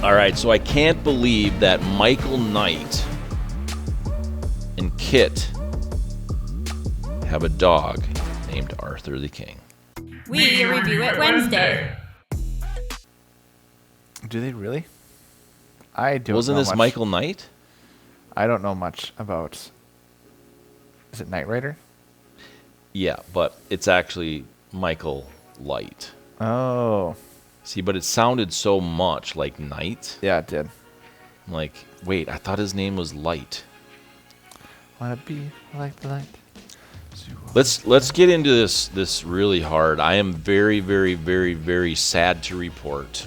All right, so I can't believe that Michael Knight and Kit have a dog named Arthur the King. We review it Wednesday. Do they really? I don't Wasn't know this much. Michael Knight? I don't know much about... Is it Knight Rider? Yeah, but it's actually Michael Light. Oh. See, but it sounded so much like Knight. Yeah, it did. I'm like, wait, I thought his name was Light. Wanna be like the light? Let's get into this really hard. I am very, very, very, very sad to report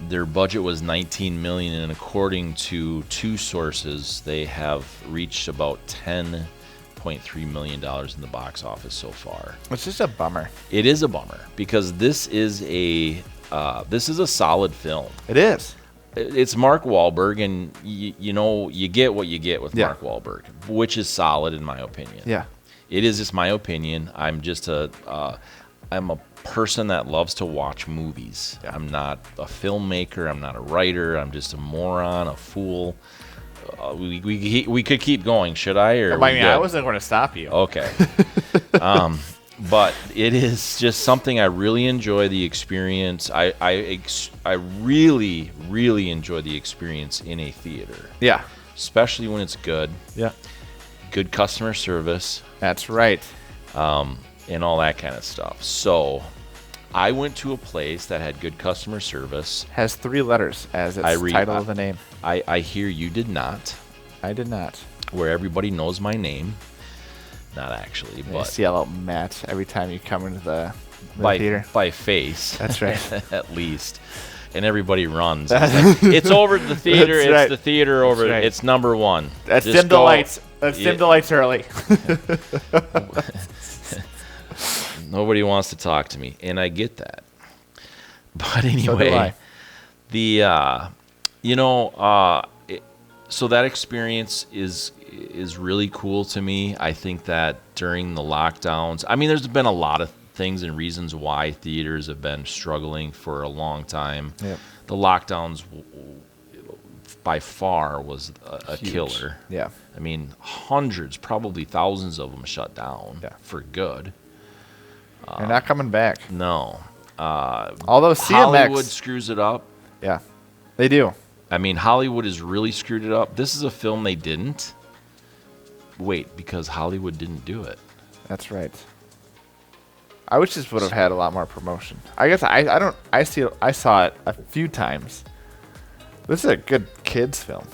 their budget was $19 million, and according to two sources, they have reached about $10.3 million in the box office so far. It's just a bummer. It is a bummer because this is a solid film. It is. It's Mark Wahlberg, and you get what you get with Mark Wahlberg, which is solid in my opinion. Yeah. It is just my opinion. I'm just I'm a person that loves to watch movies. Yeah. I'm not a filmmaker. I'm not a writer. I'm just a moron, a fool. We could keep going. Should I? Or I wasn't going to stop you. Okay. But it is just something I really enjoy the experience. I really, really enjoy the experience in a theater. Yeah. Especially when it's good. Yeah. Good customer service. That's right. And all that kind of stuff. So I went to a place that had good customer service. Has 3 letters as its title of the name. I hear you did not. I did not. Where everybody knows my name. Not actually, but... I see yell out Matt every time you come into the theater. By face. That's right. At least. And everybody runs. It's, like, it's over at the theater. That's it's right. the theater over. Right. It's number 1. Let's Just dim the go. lights. Let's dim the lights early. Nobody wants to talk to me, and I get that. But So do anyway, I. so that experience is really cool to me. I think that during the lockdowns, I mean, there's been a lot of things and reasons why theaters have been struggling for a long time. Yep. The lockdowns by far was a Huge. killer. Yeah. I mean, hundreds, probably thousands of them shut down for good. They're not coming back. No. Although CMX... Hollywood screws it up. Yeah. They do. I mean, Hollywood has really screwed it up. This is a film they didn't. Wait, because Hollywood didn't do it. That's right. I wish this would have had a lot more promotion. I guess I saw it a few times. This is a good kids film.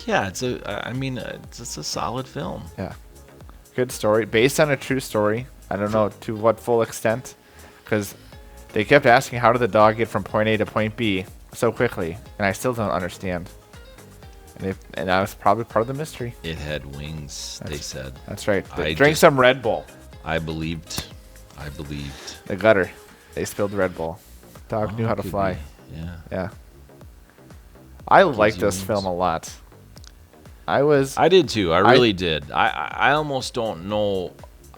Yeah, it's a solid film. Yeah. Good story. Based on a true story. I don't know to what full extent. Because they kept asking how did the dog get from point A to point B so quickly. And I still don't understand. And that was probably part of the mystery. It had wings, they said. That's right. Drink some Red Bull. I believed. The gutter. They spilled Red Bull. Dog knew how to fly. Yeah. Yeah. I liked this film a lot. I did too. I really did. I almost don't know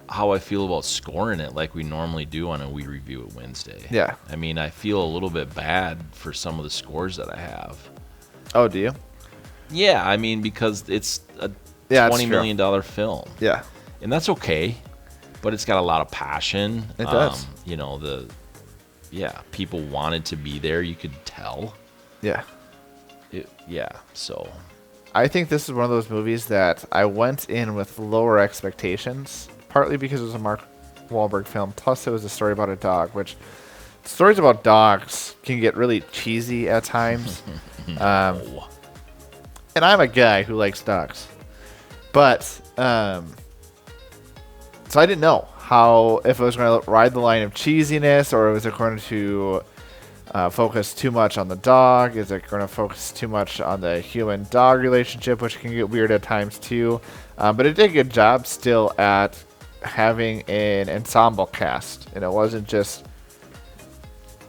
how I feel about scoring it like we normally do on a We Review It Wednesday. Yeah. I mean, I feel a little bit bad for some of the scores that I have. Oh, do you? Yeah, I mean, because it's a $20 million film. Yeah. And that's okay, but it's got a lot of passion. It does. People wanted to be there. You could tell. Yeah. So. I think this is one of those movies that I went in with lower expectations, partly because it was a Mark Wahlberg film, plus it was a story about a dog, which stories about dogs can get really cheesy at times. And I'm a guy who likes dogs. But, so I didn't know if it was going to ride the line of cheesiness, or was it going to focus too much on the dog? Is it going to focus too much on the human-dog relationship, which can get weird at times too? But it did a good job still at having an ensemble cast. And it wasn't just...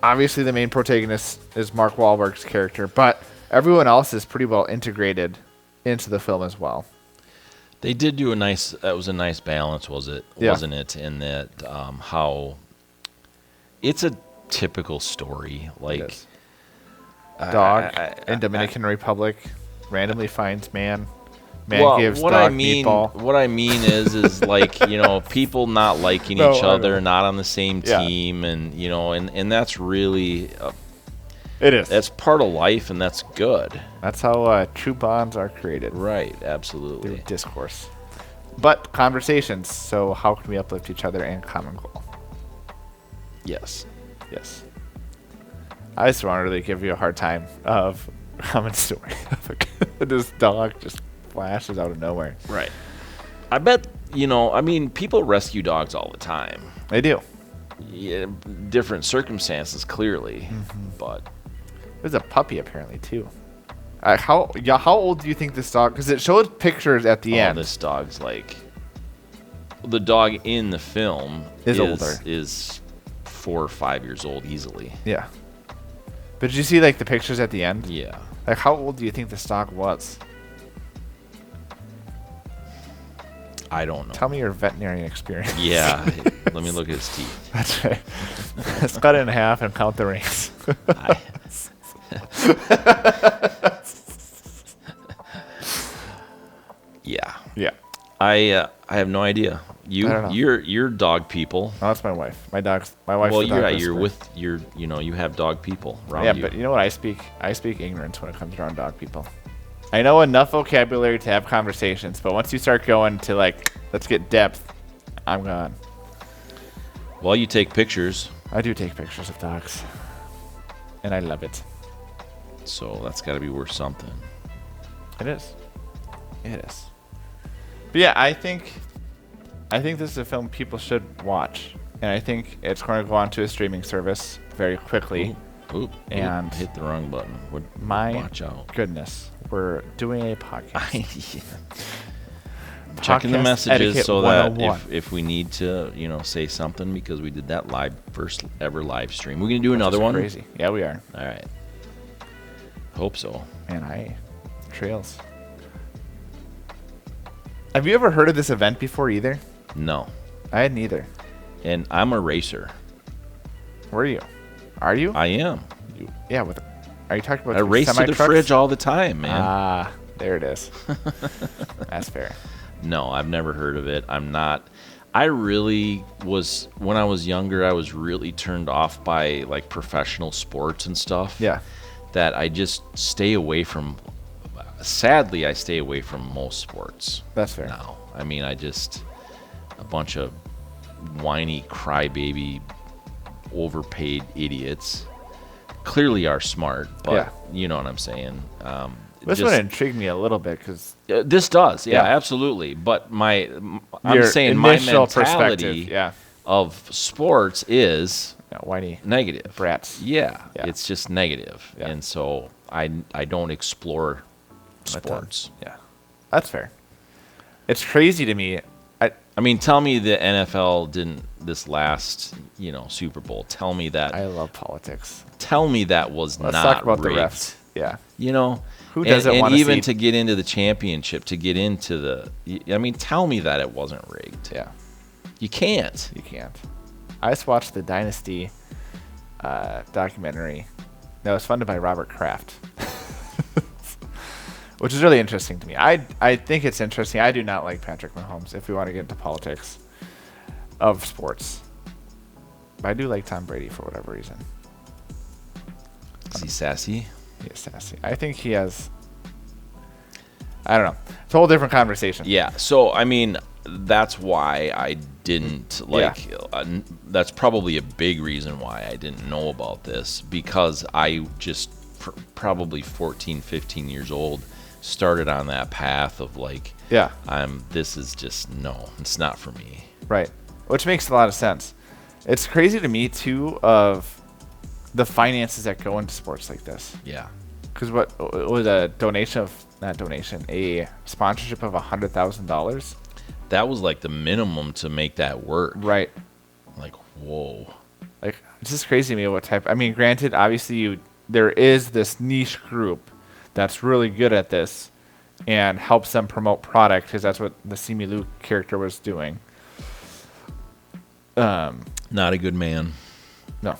Obviously, the main protagonist is Mark Wahlberg's character, but everyone else is pretty well integrated into the film as well. They did do that was a nice balance, wasn't it? In that how it's a typical story. Like, dog in Dominican Republic randomly finds man. Man well, gives what dog I mean, meatball. what I mean is like, people not liking No, each I other, know. not on the same Yeah. team, and and that's really It is. that's part of life, and that's good. That's how true bonds are created. Right, Through absolutely. discourse. But conversations. So how can we uplift each other and common goal? Yes. Yes. I just want to really give you a hard time of a common story. This dog just flashes out of nowhere. Right. I bet, people rescue dogs all the time. They do. Yeah, different circumstances, clearly, but There's a puppy apparently too. How old do you think this dog? Because it showed pictures at the end. this dog's like the dog in the film Is older. is 4 or 5 years old easily. Yeah. But did you see like the pictures at the end? Yeah. Like how old do you think this dog was? I don't know. Tell me your veterinarian experience. Yeah. Let me look at his teeth. That's right. Let's cut it in half and count the rings. I- yeah. Yeah. I have no idea. I don't know. You're dog people. Oh, that's my wife. My wife's Well, the dog you're whisperer. with you have dog people around Yeah, you. but you know what I speak? I speak ignorance when it comes around dog people. I know enough vocabulary to have conversations, but once you start going to like, let's get depth, I'm gone. Well, you take pictures, I do take pictures of dogs, and I love it. so that's got to be worth something. It is. It is. But yeah, I think this is a film people should watch, and I think it's going to go onto a streaming service very quickly. Oop, And- hit the wrong button. My Watch out. goodness, we're doing a podcast. Checking the Podcast messages etiquette so that 101. if we need to, say something, because we did that first ever live stream. We're going to do another Which is one? Crazy. Yeah, we are. All right. Hope so. Man, trails. Have you ever heard of this event before either? No. I hadn't either. And I'm a racer. Were you? Are you? I am. Yeah. Are you talking about I race to the semi-trucks? fridge all the time, man. Ah, there it is. That's fair. No, I've never heard of it. I'm not. I really was, when I was younger, I was really turned off by like professional sports and stuff. Yeah. That I just stay away from. Sadly, I stay away from most sports That's fair. now. I mean, a bunch of whiny crybaby, overpaid idiots. Clearly are smart, but Yeah. you know what I'm saying. This one intrigued me a little bit because This does, yeah, Yeah. absolutely. But I'm your saying my initial perspective, mentality yeah, of sports is whiny negative. brats. Yeah, Yeah. it's just negative, Yeah. and so I don't explore But, sports. Yeah, that's fair. It's crazy to me. I mean, tell me the NFL didn't this last Super Bowl. Tell me that. I love politics. Tell me that was Let's not talk about rigged. the refs. Yeah. Who Who doesn't and want to even see? to get into the championship, to get into tell me that it wasn't rigged. Yeah, You can't. you can't. I just watched the Dynasty documentary that was funded by Robert Kraft, which is really interesting to me. I think it's interesting. I do not like Patrick Mahomes. If we want to get into politics of sports, but I do like Tom Brady for whatever reason. Is he sassy? He is sassy. I think he has. I don't know. It's a whole different conversation. Yeah. So I mean, that's why I didn't like. That's probably a big reason why I didn't know about this, because I just probably 14, 15 years old started on that path of like, Yeah. This is just no, it's not for me. Right. Which makes a lot of sense. It's crazy to me too of the finances that go into sports like this. Yeah. Because what was a sponsorship of $100,000? That was like the minimum to make that work. Right. Like, whoa. Like, it's just crazy to me what type. I mean, granted, obviously there is this niche group that's really good at this and helps them promote product, because that's what the Simu Liu character was doing. Not a good man, No.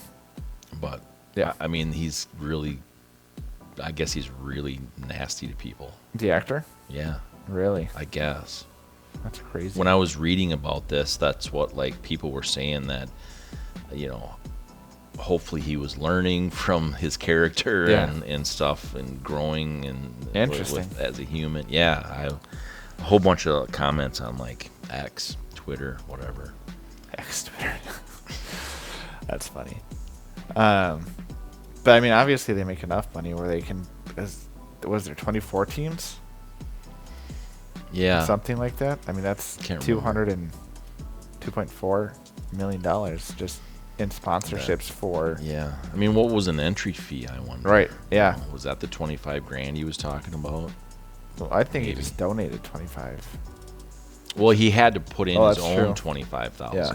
but Yeah. I mean, he's really I guess he's really nasty to people. The actor? Yeah, Really? I guess. That's crazy. When I was reading about this, that's what like people were saying, that hopefully he was learning from his character and stuff and growing and Interesting. as a human. Yeah, a whole bunch of comments on like X, Twitter, whatever. X Twitter. That's funny. But I mean, obviously they make enough money where they can. Was there 24 teams? Yeah, Something like that. I mean, that's $202.4 million just in sponsorships for. Yeah, I mean, what was an entry fee? I wonder. Right. Yeah. Was that the $25,000 he was talking about? Well, I think Maybe. he just donated 25. Well, he had to put in his that's own true. 25,000 Yeah.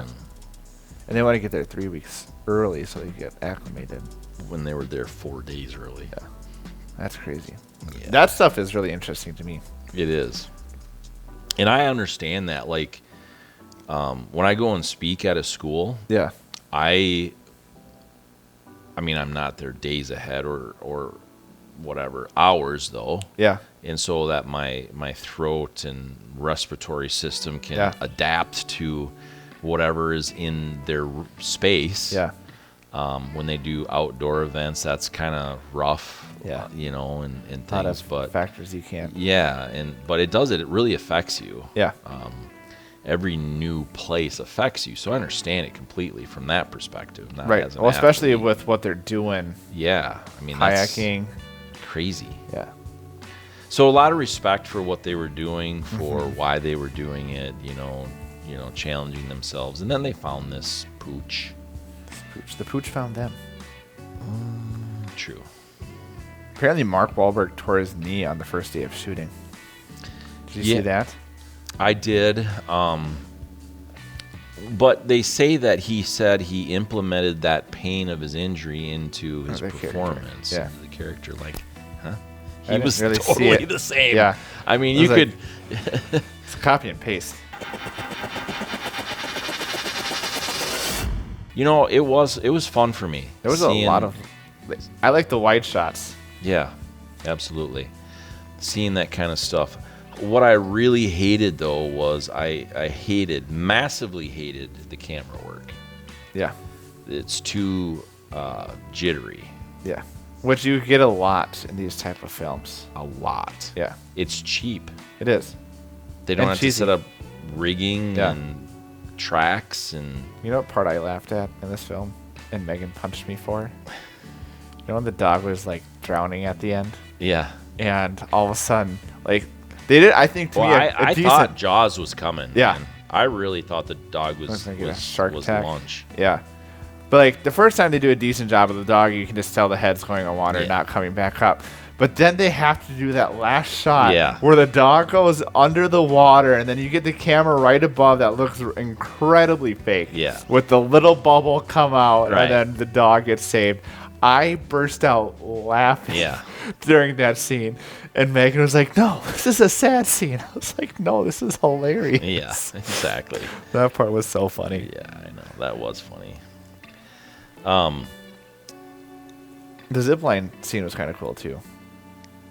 And they want to get there 3 weeks early so they get acclimated. when they were there 4 days early. Yeah. That's crazy. Yeah. That stuff is really interesting to me. It is. And I understand that. Like, when I go and speak at a school, Yeah. I mean, I'm not there days ahead or whatever, hours though. Yeah. And so that my throat and respiratory system can Yeah. adapt to whatever is in their space. Yeah. When they do outdoor events, that's kind of rough, Yeah. and A lot things. of But factors you can't. yeah, but it does it. It really affects you. Yeah. Every new place affects you, so I understand it completely from that perspective. Not Right. as an Well, especially athlete. with what they're doing, Yeah, I mean that's kayaking. crazy. Yeah. So a lot of respect for what they were doing, for Mm-hmm. why they were doing it. Challenging themselves, and then they found this pooch. The pooch found them. True. Apparently, Mark Wahlberg tore his knee on the first day of shooting. Did you see Yeah. that? I did. But they say that he said he implemented that pain of his injury into his the character. performance. Yeah. Into the character, like, huh? I He didn't was really see totally it. the same. Yeah. I mean, I you was could. like- It's copy and paste. It was fun for me. There was a lot of. I like the wide shots. Yeah, absolutely. Seeing that kind of stuff. What I really hated though was I massively hated the camera work. Yeah. It's too jittery. Yeah. Which you get a lot in these type of films. A lot. Yeah. It's cheap. It is. They don't And have cheesy. to set up rigging Yeah. and tracks and You know what part I laughed at in this film and Megan punched me for? You know when the dog was like drowning at the end? yeah. And all of a sudden, like, they did, I think, to Well, me, I decent. thought Jaws was coming. Yeah. Man. I really thought the dog was gonna get a shark was attack. lunch. Yeah. But, like, the first time they do a decent job of the dog, you can just tell the head's going on water, Yeah. not coming back up. But then they have to do that last shot Yeah. where the dog goes under the water, and then you get the camera right above that looks incredibly fake. Yeah. With the little bubble come out, Right. and then the dog gets saved. I burst out laughing Yeah. during that scene. And Megan was like, "No, this is a sad scene." I was like, "No, this is hilarious." Yeah, exactly. That part was so funny. Yeah, I know. That was funny. The zipline scene was kind of cool too.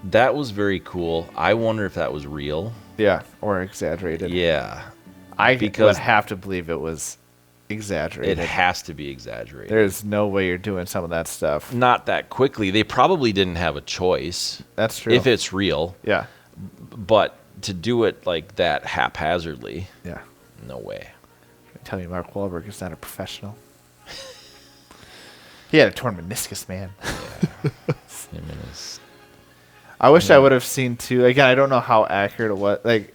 That was very cool. I wonder if that was real. Yeah, or exaggerated. Yeah. I because- would have to believe it was exaggerated. It has to be exaggerated. There's no way you're doing some of that stuff. Not that quickly. They probably didn't have a choice That's true. if it's real. Yeah. But to do it like that haphazardly, Yeah. no way. I'm telling you, Mark Wahlberg is not a professional. He had a torn meniscus, man. Him and his- I wish I would have seen too. Again, I don't know how accurate it was. Like,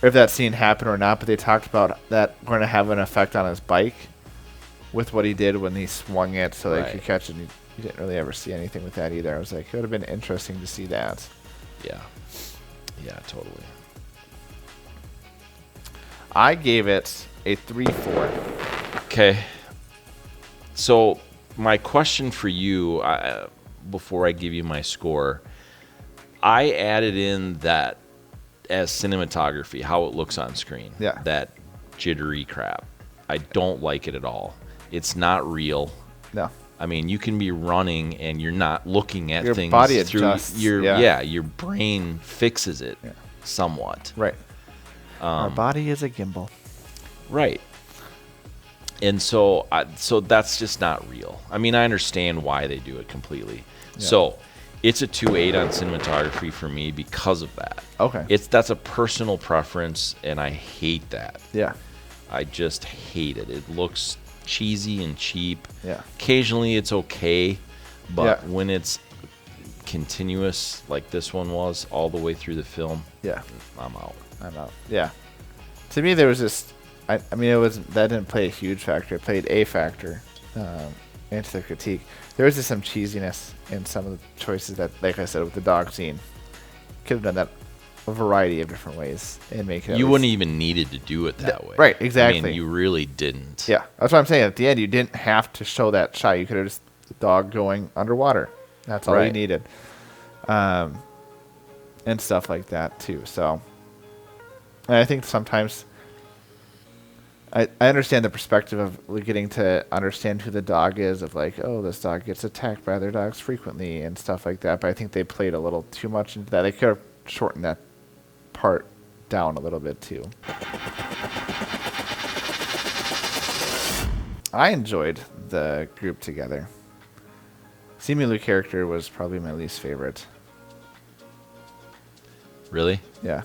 if that scene happened or not, but they talked about that going to have an effect on his bike with what he did when he swung it so they Right. could catch it. You didn't really ever see anything with that either. I was like, it would have been interesting to see that. Yeah. Yeah, totally. I gave it a 3-4. Okay. So my question for you, before I give you my score, I added in that as cinematography, how it looks on screen. Yeah. That jittery crap. I don't like it at all. It's not real. No. I mean, you can be running and you're not looking at Your things body through adjusts, your yeah. your brain fixes it somewhat. Right. Our body is a gimbal. Right. And so that's just not real. I mean, I understand why they do it completely. Yeah. So it's a 2.8 on cinematography for me because of that. Okay. That's a personal preference, and I hate that. Yeah. I just hate it. It looks cheesy and cheap. Yeah. Occasionally it's okay, but Yeah. when it's continuous like this one was all the way through the film, Yeah. I'm out. Yeah. To me, there was just, I mean, that didn't play a huge factor. It played a factor into the critique. There was just some cheesiness in some of the choices that, like I said, with the dog scene. Could have done that a variety of different ways and make it. You wouldn't even needed to do it that way. Right, exactly. I mean, you really didn't. Yeah, that's what I'm saying. At the end, you didn't have to show that shot. You could have just the dog going underwater. That's all you Right. needed. And stuff like that too. So, and I think sometimes I understand the perspective of getting to understand who the dog is, of like, oh, this dog gets attacked by other dogs frequently and stuff like that. But I think they played a little too much into that. They could have shortened that part down a little bit too. I enjoyed the group together. Simu Liu character was probably my least favorite. Really? Yeah.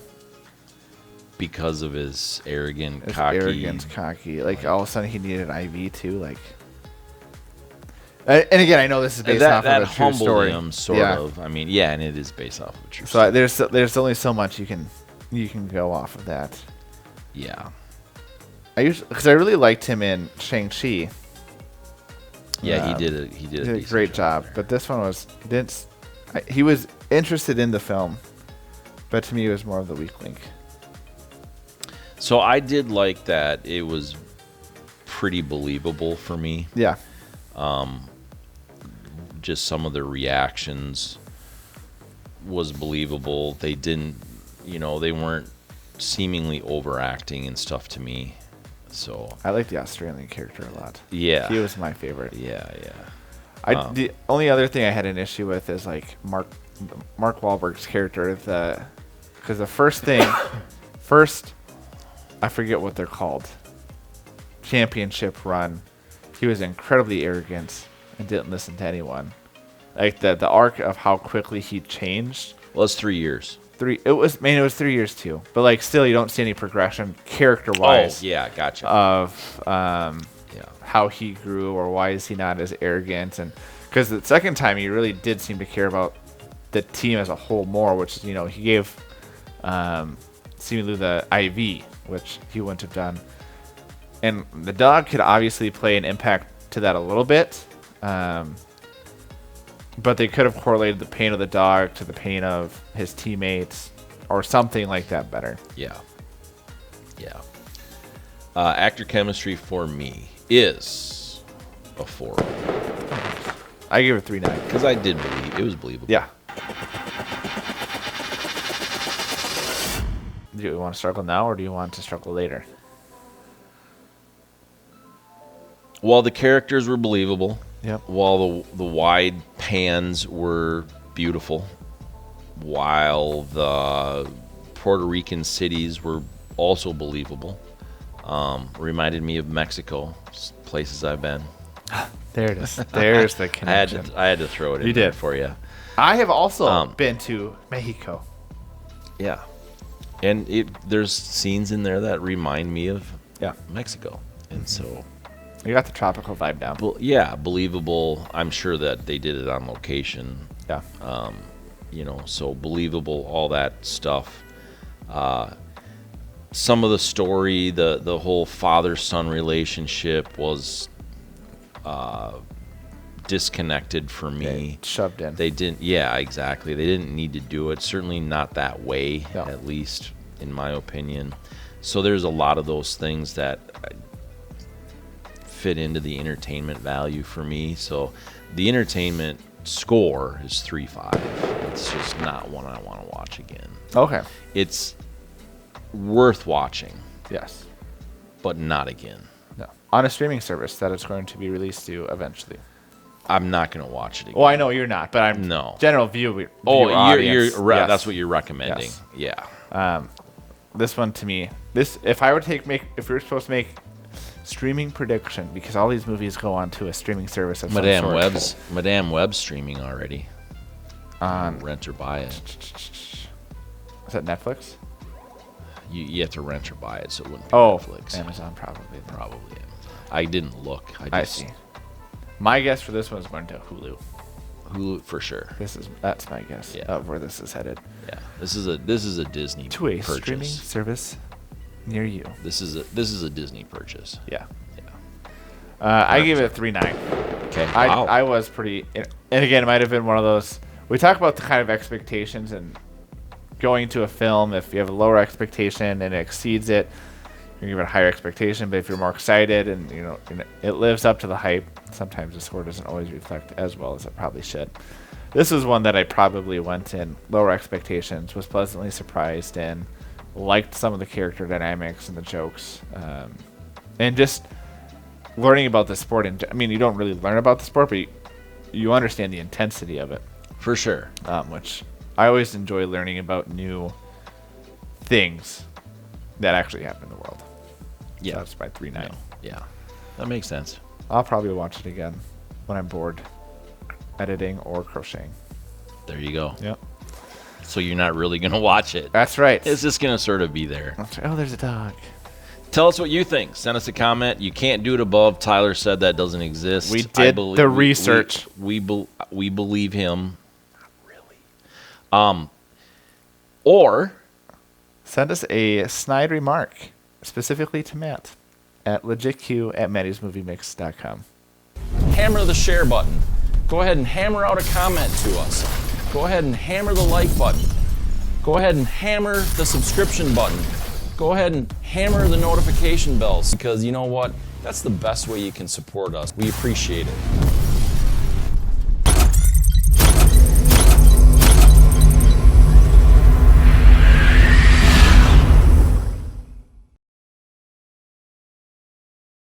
Because of his arrogant, His cocky. arrogance, cocky. Like, all of a sudden he needed an IV too. Like, and again, I know this is based off that of a true humbled story. him, sort of. I mean, yeah, and it is based off of a true So story. there's only so much you can go off of that. Yeah. Because I really liked him in Shang-Chi. Yeah, he did a decent great job. But this one he was interested in the film, but to me, it was more of the weak link. So I did like that. It was pretty believable for me. Yeah. Just some of the reactions was believable. They didn't, they weren't seemingly overacting and stuff to me. So I like the Australian character a lot. yeah, He was my favorite. yeah. The only other thing I had an issue with is like Mark Wahlberg's character. Because the first, I forget what they're called, championship run, he was incredibly arrogant and didn't listen to anyone. Like the arc of how quickly he changed. Well, it's 3 years. It was 3 years too, but like still you don't see any progression character wise. Oh, yeah, gotcha. Of how he grew, or why is he not as arrogant? And because the second time he really did seem to care about the team as a whole more, which he gave Simu Liu the IV, which he wouldn't have done. And the dog could obviously play an impact to that a little bit, but they could have correlated the pain of the dog to the pain of his teammates, or something like that better. Yeah. Actor chemistry for me is a 4. I give it 3.9. Because I did believe it was believable. Yeah. Do you want to struggle now, or do you want to struggle later? While the characters were believable, Yep. while the wide pans were beautiful, while the Puerto Rican cities were also believable, reminded me of Mexico, places I've been. There it is. There's the connection. I had to throw it in You there did. for you. I have also been to Mexico. Yeah. And there's scenes in there that remind me of Mexico. And so You got the tropical vibe down. believable. I'm sure that they did it on location. Yeah. So believable, all that stuff. Some of the story, the whole father-son relationship was disconnected for me. Shoved in. They didn't. Yeah, exactly. They didn't need to do it. Certainly not that way, No. at least in my opinion. So there's a lot of those things that fit into the entertainment value for me. So the entertainment score is 3.5. It's just not one I want to watch again. Okay. It's worth watching, Yes. but not again. No. On a streaming service that is going to be released to eventually. I'm not gonna watch it again. Well, I know you're not, but I'm general view. You're yes. That's what you're recommending. Yes. Yeah. This one to me, if I were to if we were supposed to make streaming prediction, because all these movies go on to a streaming service of some sort. Madame Web's streaming already. On Rent or buy it. Is that Netflix? You have to rent or buy it, so it wouldn't be Netflix. Amazon probably. Probably. I didn't look. I see. My guess for this one is going to Hulu. Hulu for sure. That's my guess of where this is headed. Yeah, this is a Disney to a purchase. Streaming service near you. This is a Disney purchase. Yeah. I gave it a 3.9. Okay. Wow. I was pretty, and again, it might have been one of those. We talk about the kind of expectations and going to a film. If you have a lower expectation and it exceeds it, you give it a higher expectation. But if you're more excited and it lives up to the hype, sometimes the score doesn't always reflect as well as it probably should. This is one that I probably went in lower expectations, was pleasantly surprised, and liked some of the character dynamics and the jokes, and just learning about the sport. You don't really learn about the sport, but you understand the intensity of it. For sure. Which I always enjoy learning about new things that actually happen in the world. Yeah. So that's by 3.9. Yeah. That makes sense. I'll probably watch it again when I'm bored editing or crocheting. There you go. Yep. So you're not really going to watch it. That's right. It's just going to sort of be there. Oh, there's a dog. Tell us what you think. Send us a comment. You can't do it above. Tyler said that doesn't exist. We did the research. We believe him. Not really. Or send us a snide remark, specifically to Matt, at LegitQ@Matty'sMovieMix.com. Hammer the share button. Go ahead and hammer out a comment to us. Go ahead and hammer the like button. Go ahead and hammer the subscription button. Go ahead and hammer the notification bells, because you know what? That's the best way you can support us. We appreciate it.